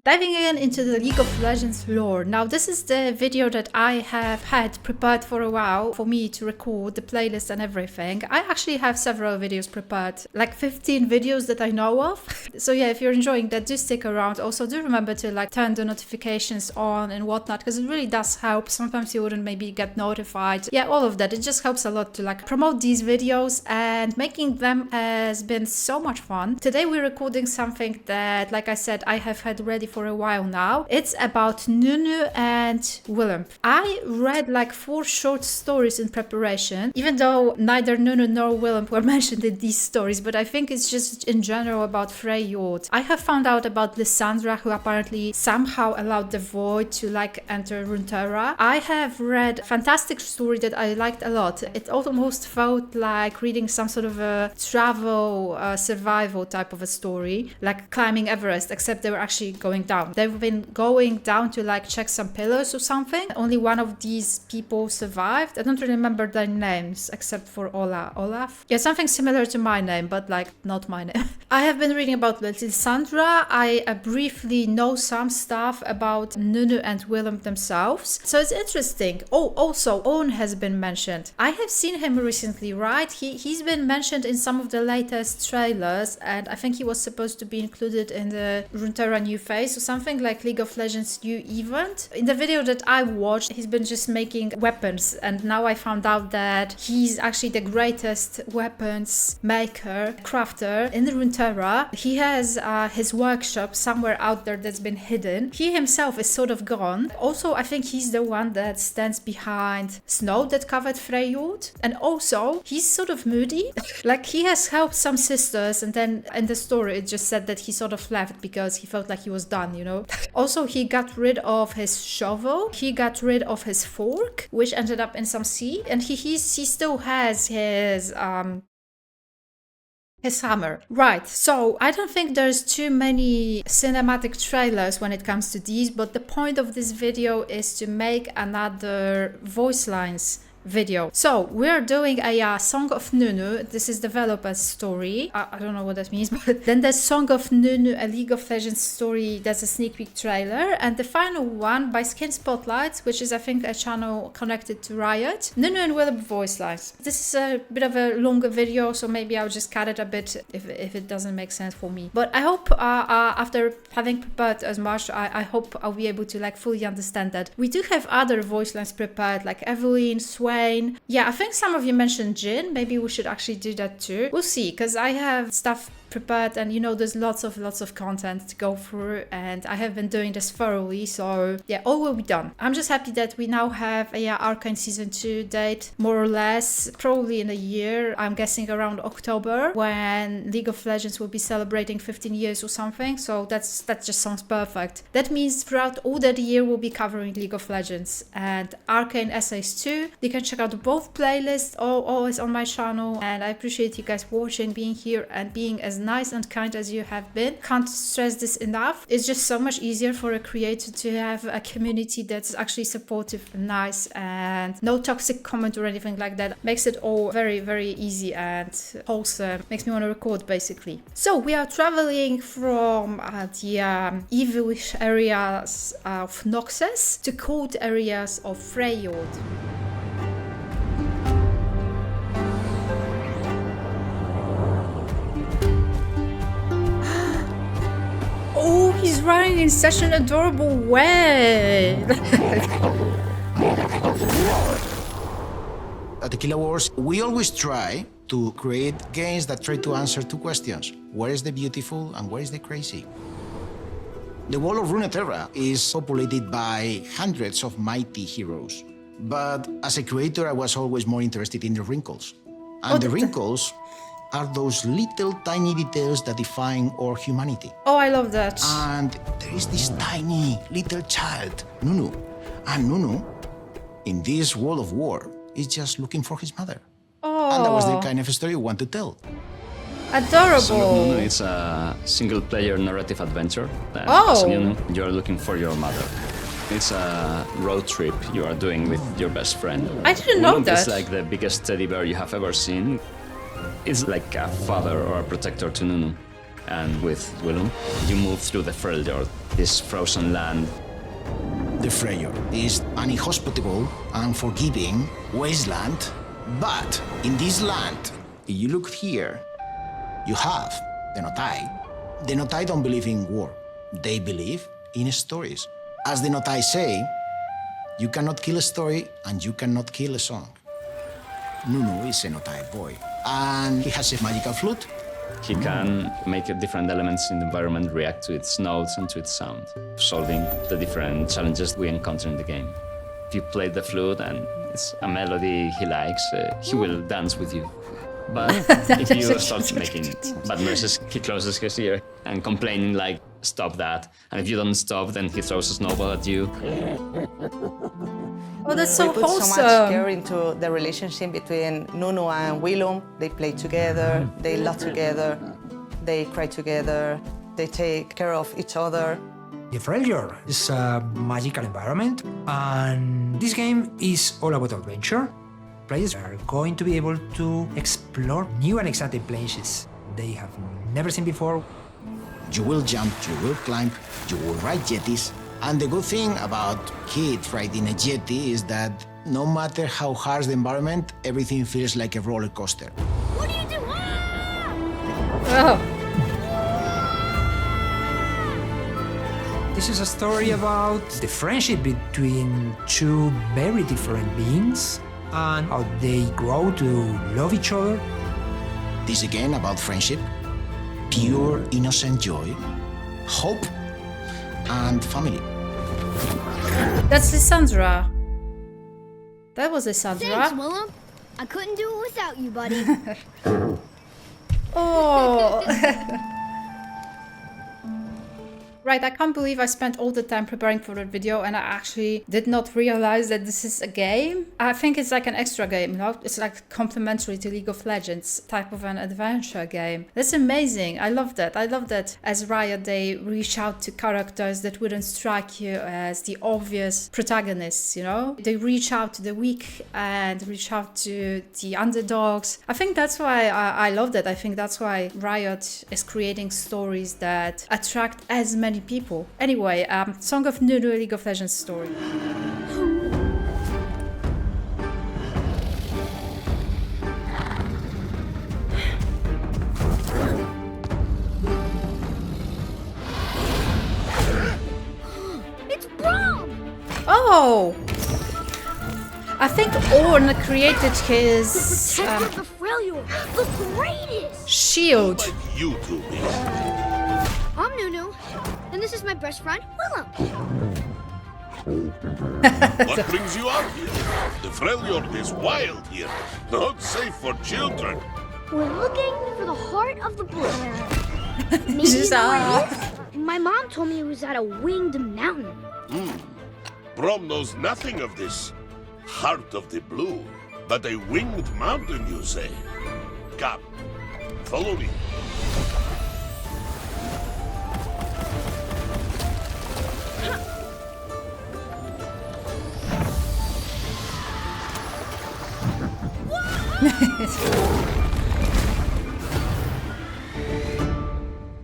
Diving in into the League of Legends lore. Now this is the video that I have had prepared for a while for me to record the playlist and everything. I actually have several videos prepared, like 15 videos that I know of. So yeah, if you're enjoying that, do stick around. Also do remember to like turn the notifications on and whatnot, because it really does help. Sometimes you wouldn't maybe get notified. Yeah, all of that. It just helps a lot to like promote these videos, and making them has been so much fun. Today we're recording something that, like I said, I have had ready for a while now. It's about Nunu and Willump. I read like 4 short stories in preparation, even though neither Nunu nor Willump were mentioned in these stories, but I think it's just in general about Freljord. I have found out about Lysandra, who apparently somehow allowed the Void to like enter Runeterra. I have read a fantastic story that I liked a lot. It almost felt like reading some sort of a travel survival type of a story, like climbing Everest, except they were actually going down. They've been going down to like check some pillars or something. Only one of these people survived. I don't really remember their names except for Olaf. Yeah, something similar to my name, but like not my name. I have been reading about Lysandra. I briefly know some stuff about Nunu and Willump themselves. So it's interesting. Oh, also Owen has been mentioned. I have seen him recently, right? He's been mentioned in some of the latest trailers, and I think he was supposed to be included in the Runeterra new phase or something, like League of Legends new event. In the video that I watched, he's been just making weapons, and now I found out that he's actually the greatest weapons maker, crafter in Runeterra. He has his workshop somewhere out there that's been hidden. He himself is sort of gone. Also, I think he's the one that stands behind snow that covered Freljord, and also he's sort of moody. Like he has helped some sisters, and then in the story it just said that he sort of left because he felt like he was done, you know. Also, he got rid of his shovel, he got rid of his fork, which ended up in some sea, and he still has his hammer. Right, so I don't think there's too many cinematic trailers when it comes to these, but the point of this video is to make another voice lines video. So we're doing a Song of Nunu. This is developer's story. I don't know what that means, but then there's Song of Nunu, a League of Legends story. That's a sneak peek trailer, and the final one by Skin Spotlight, which is I think a channel connected to Riot. Nunu and Willump voice lines. This is a bit of a longer video, so maybe I'll just cut it a bit if it doesn't make sense for me. But I hope after having prepared as much, I hope I'll be able to like fully understand that. We do have other voice lines prepared, like Evelyn, Swain. Yeah, I think some of you mentioned Jin. Maybe we should actually do that too. We'll see, because I have stuff prepared, and you know, there's lots of content to go through, and I have been doing this thoroughly, so yeah, all will be done. I'm just happy that we now have a Arcane season 2 date, more or less, probably in a year. I'm guessing around October, when League of Legends will be celebrating 15 years or something, so that just sounds perfect. That means throughout all that year we'll be covering League of Legends and Arcane essays too. You can check out both playlists, always on my channel, and I appreciate you guys watching, being here, and being as nice and kind as you have been. Can't stress this enough. It's just so much easier for a creator to have a community that's actually supportive and nice, and no toxic comment or anything like that. Makes it all very, very easy and wholesome. Makes me want to record, basically. So we are traveling from the evilish areas of Noxus to cold areas of Freljord. Oh, he's running in such an adorable way. At Tequila Wars, we always try to create games that try to answer 2 questions. Where is the beautiful and where is the crazy? The world of Runeterra is populated by hundreds of mighty heroes. But as a creator, I was always more interested in the wrinkles. And the wrinkles are those little tiny details that define our humanity. Oh, I love that. And there is this tiny little child, Nunu. And Nunu, in this world of war, is just looking for his mother. Oh. And that was the kind of story we want to tell. Adorable. Song of Nunu is a single-player narrative adventure. As Nunu, you are looking for your mother. It's a road trip you are doing with your best friend. I didn't know Willump that. is like the biggest teddy bear you have ever seen. It's like a father or a protector to Nunu. and with Willump, you move through the Freljord, this frozen land. The Freyr is an inhospitable, unforgiving wasteland, but in this land, if you look here, you have the Notai. The Notai don't believe in war. They believe in stories. As the Notai say, you cannot kill a story and you cannot kill a song. Nunu is a Notai boy, and he has a magical flute. He can make different elements in the environment react to its notes and to its sound, solving the different challenges we encounter in the game. If you play the flute and it's a melody he likes, he will dance with you. But if you start making bad noises, he closes his ear and complaining like, stop that. And if you don't stop, then he throws a snowball at you. Oh, that's so we put wholesome. so much care into the relationship between Nunu and Willump. They play together, they laugh together, they cry together, they take care of each other. The Freljord is a magical environment, and this game is all about adventure. Players are going to be able to explore new and exciting places they have never seen before. You will jump, you will climb, you will ride jetties. And the good thing about kids riding a jetty is that no matter how harsh the environment, everything feels like a roller coaster. What do you do? Oh. This is a story about the friendship between two very different beings and how they grow to love each other. This again about friendship, pure innocent joy, hope, and family. That's Lissandra. That was Lissandra. Thanks, Willump. I couldn't do it without you, buddy. Oh. Right, I can't believe I spent all the time preparing for that video and I actually did not realize that this is a game. I think it's like an extra game, you know? It's like complementary to League of Legends type of an adventure game. That's amazing. I love that. I love that as Riot they reach out to characters that wouldn't strike you as the obvious protagonists, you know? They reach out to the weak and reach out to the underdogs. I think that's why I love that. I think that's why Riot is creating stories that attract as many people. Anyway, Song of Nunu, League of Legends story. It's Braum! Oh! I think Orn created his Protector of the Freljord, the greatest! shield. You two be. I'm Nunu, and this is my best friend, Willump. What brings you out here? The Freljord is wild here. Not safe for children. We're looking for the heart of the blue. Maybe you know where it is? My mom told me it was at a winged mountain. Braum knows nothing of this. Heart of the Blue. But a winged mountain, you say? Come, follow me.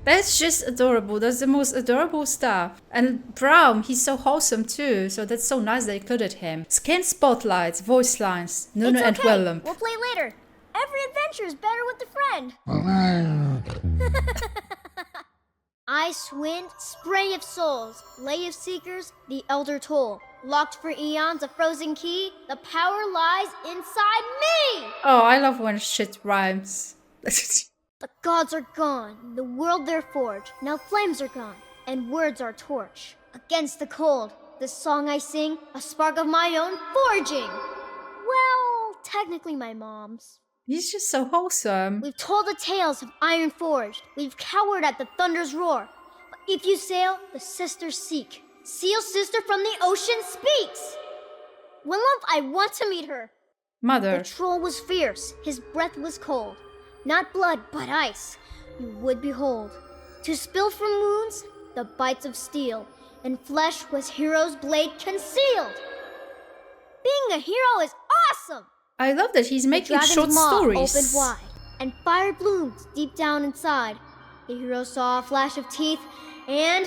That's just adorable. That's the most adorable stuff. And Braum, he's so wholesome too. So that's so nice they included him. Skin spotlights, voice lines, Nunu and okay. Willump. We'll play later. Every adventure is better with a friend. Ice, wind, spray of souls, lay of seekers, the elder toll. Locked for eons, a frozen key. The power lies inside me. Oh, I love when shit rhymes. The gods are gone, the world they're forged. Now flames are gone, and words are torch. Against the cold, the song I sing, a spark of my own forging. Well, technically my mom's. He's just so wholesome. We've told the tales of iron forged. We've cowered at the thunder's roar. But if you sail, the sisters seek. Seal sister from the ocean speaks. Willump, I want to meet her. Mother. The troll was fierce, his breath was cold. Not blood, but ice, you would behold. To spill from wounds, the bites of steel, and flesh was hero's blade concealed. Being a hero is awesome! I love that he's making The short dragon's maw stories. opened wide, and fire bloomed deep down inside. The hero saw a flash of teeth, and...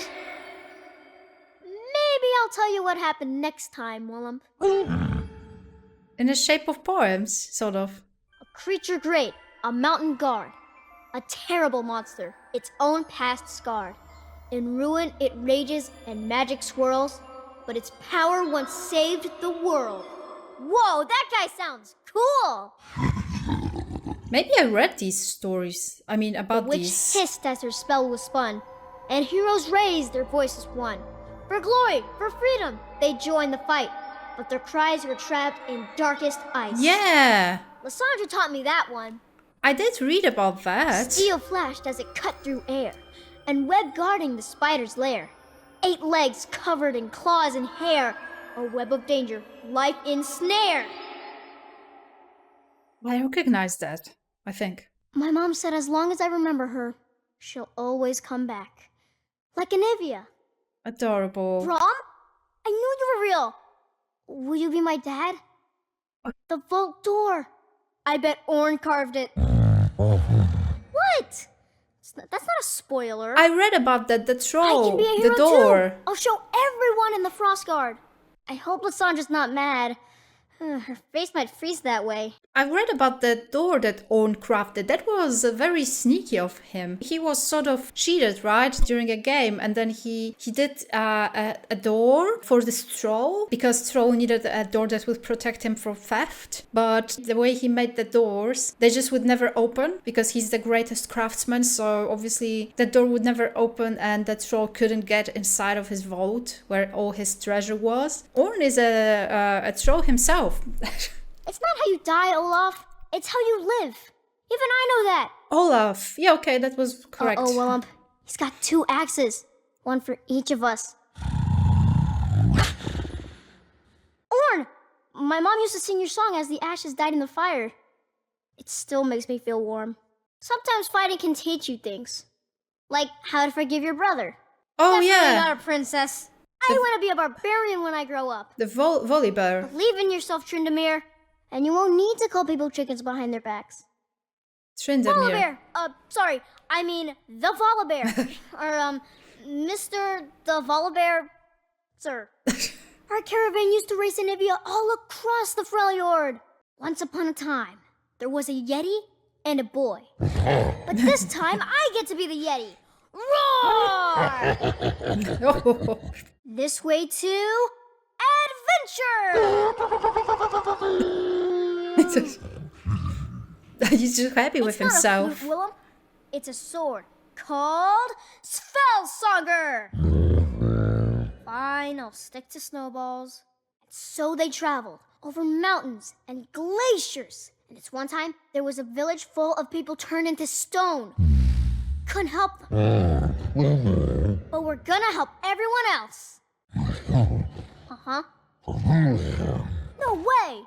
Maybe I'll tell you what happened next time, Willump. In the shape of poems, sort of. A creature great, a mountain guard. A terrible monster, its own past scarred. In ruin it rages and magic swirls, but its power once saved the world. Whoa, that guy sounds cool! Maybe I read these stories. I mean, about The witch these. hissed as her spell was spun, and heroes raised their voices one. For glory, for freedom, they joined the fight, but their cries were trapped in darkest ice. Yeah, Lysandra taught me that one. I did read about that. Steel flashed as it cut through air, and web guarding the spider's lair. 8 legs covered in claws and hair, a web of danger, life ensnared. I recognize that, I think. My mom said as long as I remember her, she'll always come back. Like Anivia. Adorable. Braum? I knew you were real. Will you be my dad? The vault door. I bet Orn carved it. What? That's not a spoiler. I read about that, the I troll, can be a hero the door. too. I'll show everyone in the Frostguard. I hope Lysandra's not mad. Her face might freeze that way. I read about that door that Orn crafted. That was very sneaky of him. He was sort of cheated, right, during a game, and then he did a door for this troll, because troll needed a door that would protect him from theft. But the way he made the doors, they just would never open, because he's the greatest craftsman, so obviously the door would never open and the troll couldn't get inside of his vault, where all his treasure was. Orn is a troll himself. It's not how you died, Olaf. It's how you live. Even I know that. Olaf. Yeah, okay, that was correct. Oh, Willump. He's got 2 axes. One for each of us. Orn! My mom used to sing your song as the ashes died in the fire. It still makes me feel warm. Sometimes fighting can teach you things. Like how to forgive your brother. Oh, Definitely yeah. not a princess. I want to be a barbarian when I grow up. The Volibear. Believe in yourself, Tryndamere, and you won't need to call people chickens behind their backs. Tryndamere. Volibear! Sorry, I mean the Volibear. Or, Mr. the Volibear, sir. Our caravan used to race Anivia all across the Freljord. Once upon a time, there was a Yeti and a boy. But this time, I get to be the Yeti. Roar! This way to adventure! He's just happy with It's not himself. a flute, Willump. It's a sword called Spellsonger. Fine, I'll stick to snowballs. And so they traveled over mountains and glaciers. And it's one time there was a village full of people turned into stone. Couldn't help them. But we're gonna help everyone else. Uh-huh. No way!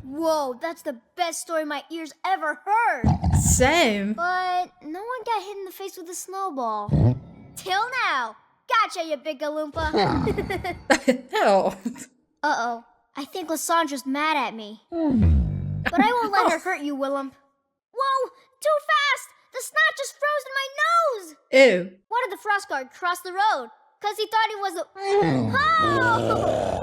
Whoa, that's the best story my ears ever heard. Same. But no one got hit in the face with a snowball. Till now. Gotcha, you big Galumpa. Hell. Uh-oh. I think Lysandra's mad at me. But I won't let her hurt you, Willump. Whoa! Too fast! The snot just froze in my nose! Ew. Why did the Frostguard cross the road? Because he thought he was a... Oh!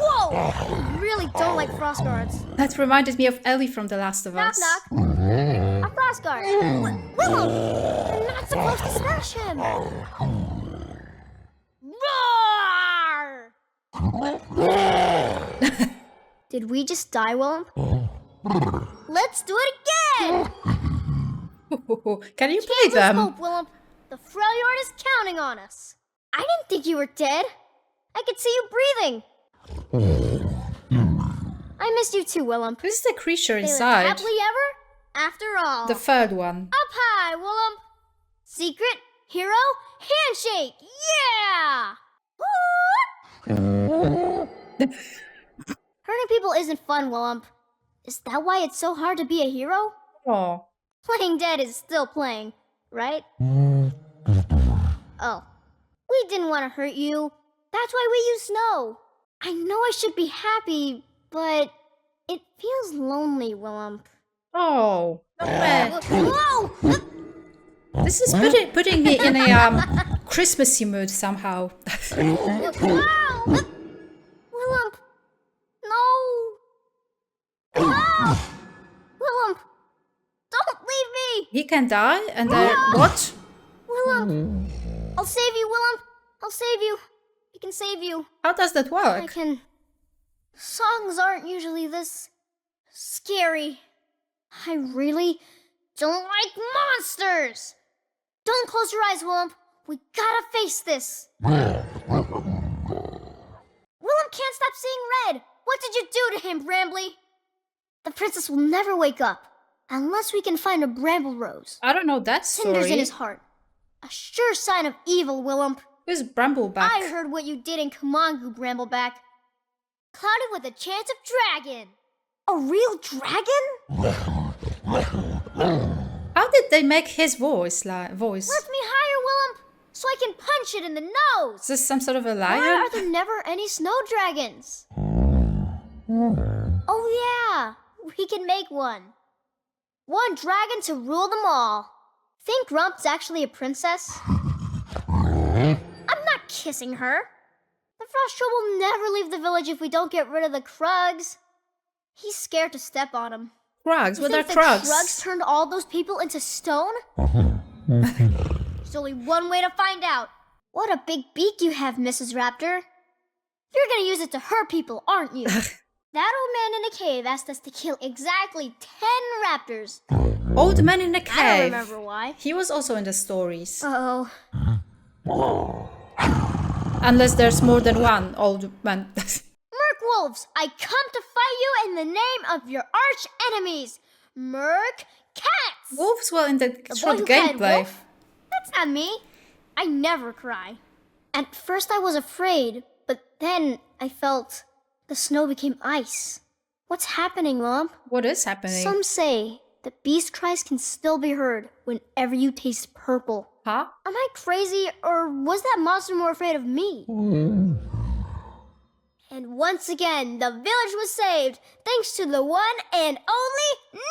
Whoa! I really don't like Frostguards. That reminded me of Ellie from The Last of Knock, Us. knock. A Frostguard. Willump! You're not supposed to smash him. Roar! Did we just die, Willump? Let's do it again! Can you play Can't lose them? hope, Willump. The Freljord is counting on us. I didn't think you were dead. I could see you breathing. I missed you too, Willump. Who's the creature They lived inside? happily ever after all. The third one. Up high, Willump. Secret hero handshake. Yeah! Hurting people isn't fun, Willump. Is that why it's so hard to be a hero? Oh. Playing dead is still playing, right? Oh. We didn't want to hurt you. That's why we use snow. I know I should be happy, but it feels lonely, Willump. Oh. No way. Whoa! This is putting me in a Christmassy mood somehow. Willump! No! Ah! Willump! Don't leave me! He can die and then what? Willump! I'll save you, Willump! I'll save you! I can save you. How does that I work? can... Songs aren't usually this... scary. I really don't like monsters! Don't close your eyes, Willump. We gotta face this. Willump can't stop seeing red. What did you do to him, Brambly? The princess will never wake up unless we can find a bramble rose. I don't know that Cinders story. in his heart. A sure sign of evil, Willump. Who's Brambleback? I heard what you did in Kamangu, Brambleback. Clouded with a chance of dragon. A real dragon? How did they make his voice? Lift me higher, Willump, so I can punch it in the nose. Is this some sort of a Why lion? are there never any snow dragons? Oh yeah, we can make one. One dragon to rule them all. Think Rump's actually a princess? I'm not kissing her. The Frost Troll will never leave the village if we don't get rid of the Krugs. He's scared to step on him. Krugs? What are the Krugs? Krugs turned all those people into stone? There's only one way to find out. What a big beak you have, Mrs. Raptor. You're gonna use it to hurt people, aren't you? That old man in the cave asked us to kill exactly 10 raptors. Old man in the I don't cave. remember why. He was also in the stories. Uh-oh. Unless there's more than one old man. Merc Wolves, I come to fight you in the name of your arch enemies, Merc Cats! Wolves were in the The short boy who cried gameplay. wolf? That's not me. I never cry. At first I was afraid, but then I felt the snow became ice. What's happening, Mom? What is happening? Some say that beast cries can still be heard whenever you taste purple. Huh? Am I crazy, or was that monster more afraid of me? And once again, the village was saved thanks to the one and only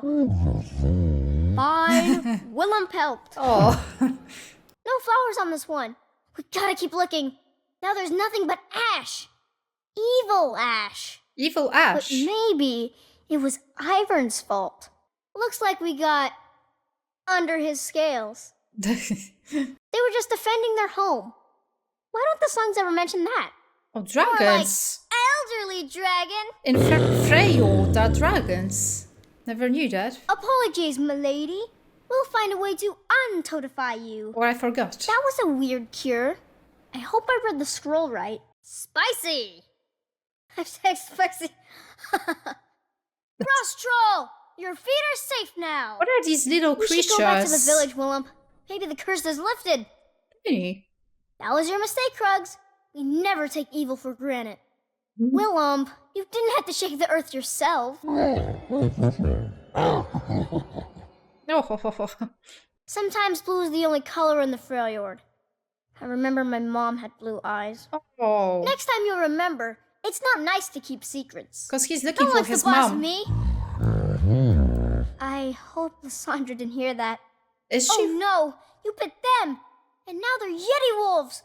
Nunu! Fine, Willump helped. Oh. No flowers on this one. We gotta keep looking. Now there's nothing but ash. Evil ash. Evil But Ash. maybe it was Ivern's fault. Looks like we got under his scales. They were just defending their home. Why don't the songs ever mention that? Oh, More like dragons. elderly dragon. In Freyjord are dragons. Never knew that. Apologies, milady. We'll find a way to untotify you. Or I forgot. That was a weird cure. I hope I read the scroll right. Spicy! I've said spicy. Frost Troll! Your feet are safe now! What are these little We creatures? should go back to the village, Willump. Maybe the curse is lifted. Really? That was your mistake, Krugs. We never take evil for granted. Willump, you didn't have to shake the earth yourself. Oh, Sometimes blue is the only color in the Freyjord. I remember my mom had blue eyes. oh. Next time you'll remember, it's not nice to keep secrets. Because he's looking No for one's his the boss of mom. me. I hope Lysandra didn't hear that. Is she? Oh no, you bit them! And now they're Yeti wolves!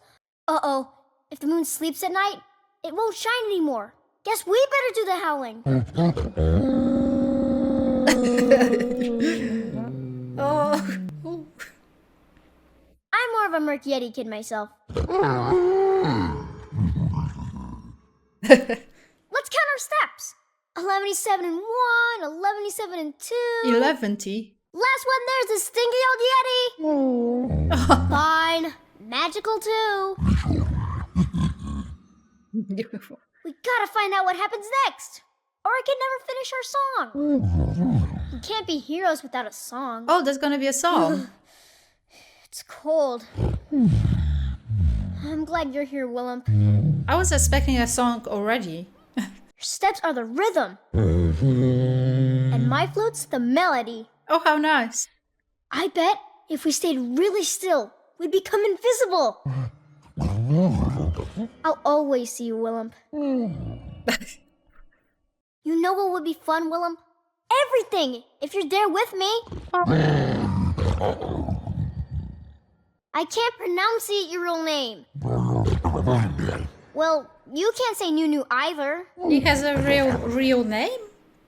Uh-oh, if the moon sleeps at night, it won't shine anymore. Guess we better do the howling. Oh. I'm more of a Merc Yeti kid myself. Let's count our steps. 11-7 and 1, 11-7 and 2. 11. Last one there's a stinky old Yeti. Fine. Magical too. We gotta find out what happens next, or I can never finish our song. We can't be heroes without a song. Oh, there's gonna be a song. It's cold. I'm glad you're here, Willump. I was expecting a song already. Your steps are the rhythm, and my flute's the melody. Oh, how nice. I bet if we stayed really still, we'd become invisible. I'll always see you, Willump. You know what would be fun, Willump? Everything, if you're there with me. I can't pronunciate your real name. Well, you can't say Nunu either. He has a real name?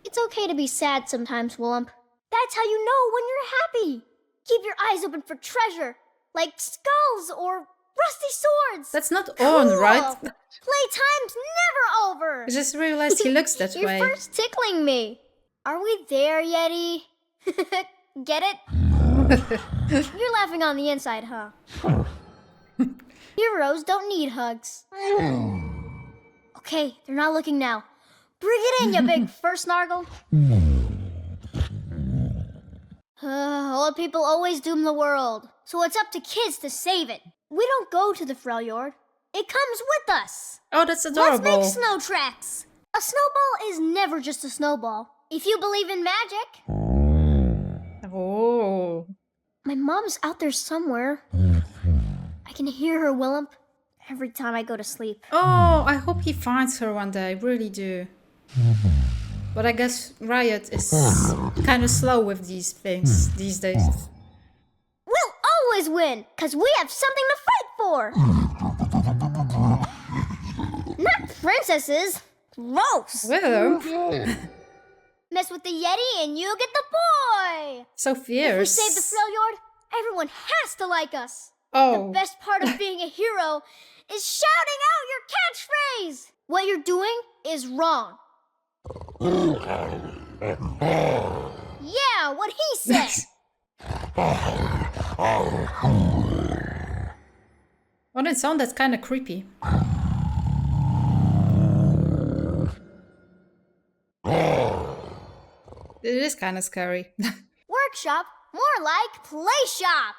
It's okay to be sad sometimes, Willump. That's how you know when you're happy. Keep your eyes open for treasure, like skulls or rusty swords. That's not on, right? Playtime's never over. I just realized he looks that You're way. first tickling me. Are we there, Yeti? Get it? You're laughing on the inside, huh? Heroes don't need hugs. Okay, they're not looking now. Bring it in, you big fur snargle. Old people always doom the world, so it's up to kids to save it. We don't go to the Freljord. It comes with us. Oh, that's adorable. Let's make snow tracks. A snowball is never just a snowball. If you believe in magic. Oh. My mom's out there somewhere. I can hear her, Willump, every time I go to sleep. Oh, I hope he finds her one day. I really do. But I guess Riot is kind of slow with these things these days. We'll always win, because we have something to fight for. Not princesses. Gross. Well, Mess with the Yeti and you get the boy. so If we fierce. save the Freljord, everyone has to like us. Oh. The best part of being a hero is shouting out your catchphrase. What you're doing is wrong. Yeah, what he said. On its own, that's kind of creepy. It is kind of scary. Workshop, more like play shop.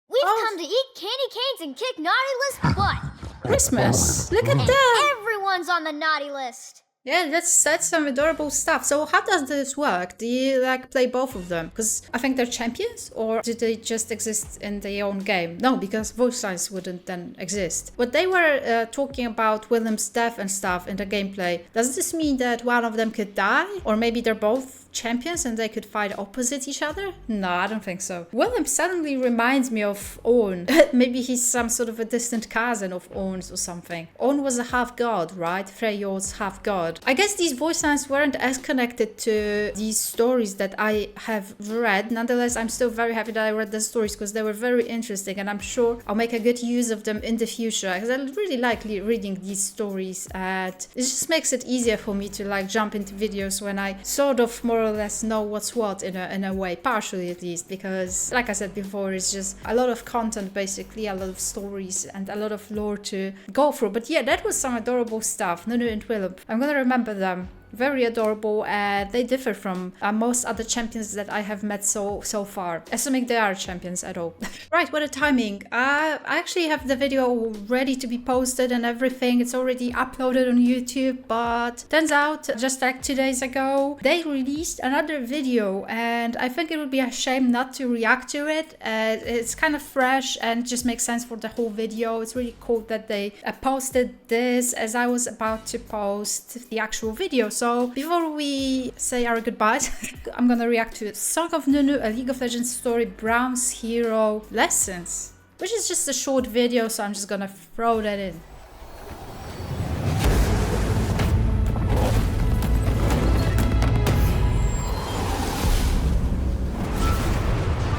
We've Oh. come to eat candy canes and kick naughty list butt. Christmas! Look at that! Everyone's on the naughty list. Yeah, that's some adorable stuff. So how does this work? Do you like play both of them? Because I think they're champions, or do they just exist in their own game? No, because voice lines wouldn't then exist. But they were talking about William's death and stuff in the gameplay. Does this mean that one of them could die? Or maybe they're both champions and they could fight opposite each other? No, I don't think so. William suddenly reminds me of Orn. Maybe he's some sort of a distant cousin of Orn's or something. Orn was a half-god, right? Freljord's half-god. I guess these voice lines weren't as connected to these stories that I have read. Nonetheless, I'm still very happy that I read the stories because they were very interesting and I'm sure I'll make a good use of them in the future because I really like reading these stories and it just makes it easier for me to like jump into videos when I sort of more or less know what's what in a way, partially at least, because like I said before, it's just a lot of content basically, a lot of stories and a lot of lore to go through. But yeah, that was some adorable stuff. Nunu and Willump, I'm gonna remember them. Very adorable, and they differ from most other champions that I have met so far, assuming they are champions at all. Right, what a timing. I actually have the video ready to be posted and everything. It's already uploaded on YouTube, but turns out just like 2 days ago they released another video and I think it would be a shame not to react to it. It's kind of fresh and just makes sense for the whole video. It's really cool that they posted this as I was about to post the actual video. So before we say our goodbyes, I'm gonna react to Song of Nunu, a League of Legends story, Braum's hero lessons, which is just a short video, so I'm just gonna throw that in.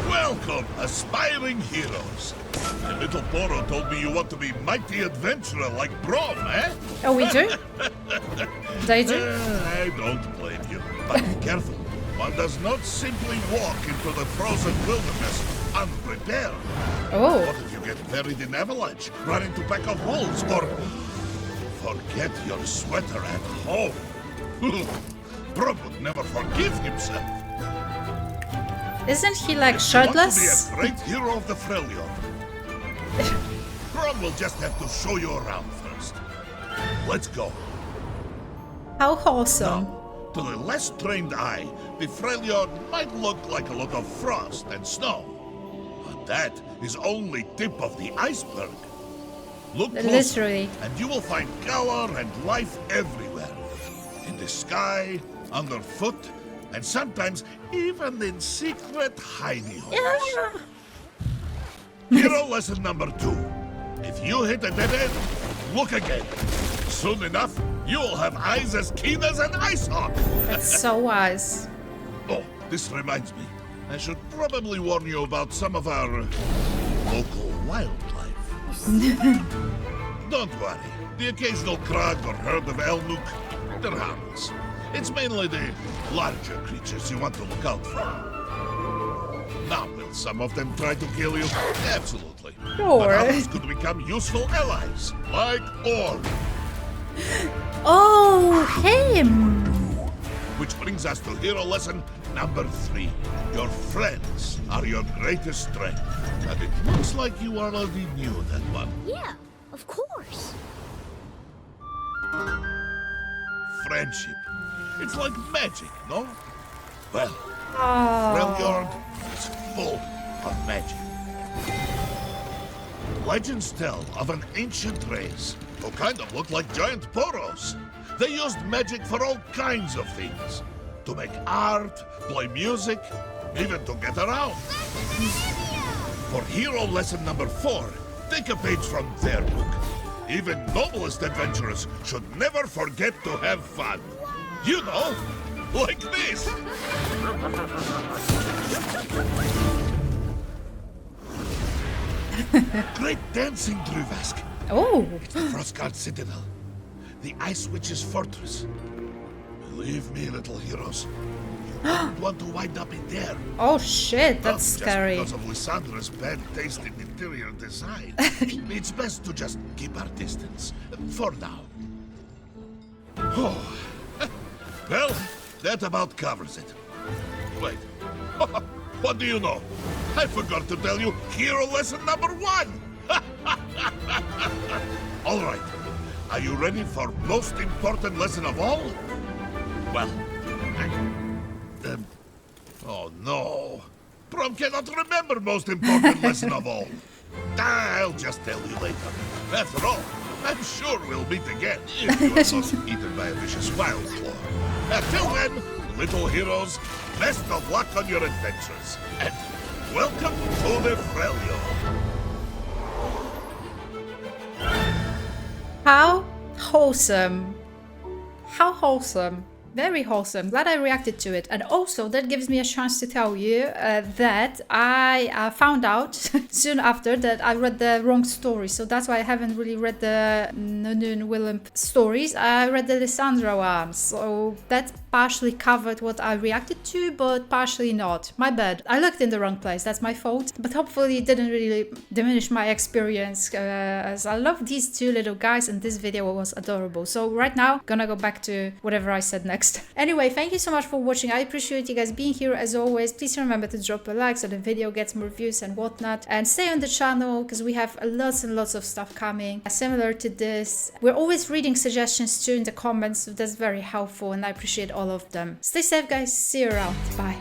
Welcome, aspiring heroes. The little Poro told me you want to be mighty adventurer like Braum, eh? Oh, we do? They do? I don't blame you. But be careful. One does not simply walk into the frozen wilderness unprepared. Oh. What if you get buried in avalanche, run into pack of wolves, or forget your sweater at home? Braum would never forgive himself. Isn't he like If you want to be shirtless? a great hero of the Freljord, Krul will just have to show you around first. Let's go. How wholesome. Now, to the less trained eye, the Freljord might look like a lot of frost and snow. But that is only tip of the iceberg. Look closer, Literally. and you will find color and life everywhere. In the sky, underfoot, and sometimes even in secret hidey holes. Hero lesson number 2. If you hit a dead end, look again. Soon enough, you'll have eyes as keen as an ice hawk. That's so wise. Oh, this reminds me. I should probably warn you about some of our local wildlife. Don't worry. The occasional crag or herd of elnuk, they're harmless. It's mainly the larger creatures you want to look out for. Now, will some of them try to kill you? Absolutely. Sure. But others could become useful allies, like Orm. Oh, him! Which brings us to hero lesson number 3. Your friends are your greatest strength. And it looks like you already knew that one. Yeah, of course. Friendship. It's like magic, no? Well, Oh. Freljord is full of magic. Legends tell of an ancient race who kind of looked like giant poros. They used magic for all kinds of things. To make art, play music, even to get around. For hero lesson number 4, take a page from their book. Even noblest adventurers should never forget to have fun. You know, like this. Great dancing, Druvask. Oh. It's the Frostguard Citadel, the Ice Witch's fortress. Believe me, little heroes, you don't want to wind up in there. Oh shit, Not that's just scary. because of Lysandra's bad taste in interior design. It's best to just keep our distance, for now. Oh. Well, that about covers it. Wait, what do you know? I forgot to tell you hero lesson number 1! All right, are you ready for most important lesson of all? Well, oh no. Braum cannot remember most important lesson of all. I'll just tell you later. After all, I'm sure we'll meet again if you are not eaten by a vicious wild claw. Until then, little heroes, best of luck on your adventures. And welcome to the Freljord. How wholesome. How wholesome. Very wholesome. Glad I reacted to it. And also, that gives me a chance to tell you that I found out soon after that I read the wrong story. So that's why I haven't really read the Nunu and Willump stories. I read the Lysandra ones. So that partially covered what I reacted to, but partially not. My bad. I looked in the wrong place. That's my fault. But hopefully it didn't really diminish my experience, as I love these two little guys and this video was adorable. So right now, gonna go back to whatever I said next. Anyway, thank you so much for watching. I appreciate you guys being here as always. Please remember to drop a like so the video gets more views and whatnot. And stay on the channel because we have lots and lots of stuff coming similar to this. We're always reading suggestions too in the comments, so that's very helpful and I appreciate all of them. Stay safe guys. See you around. Bye.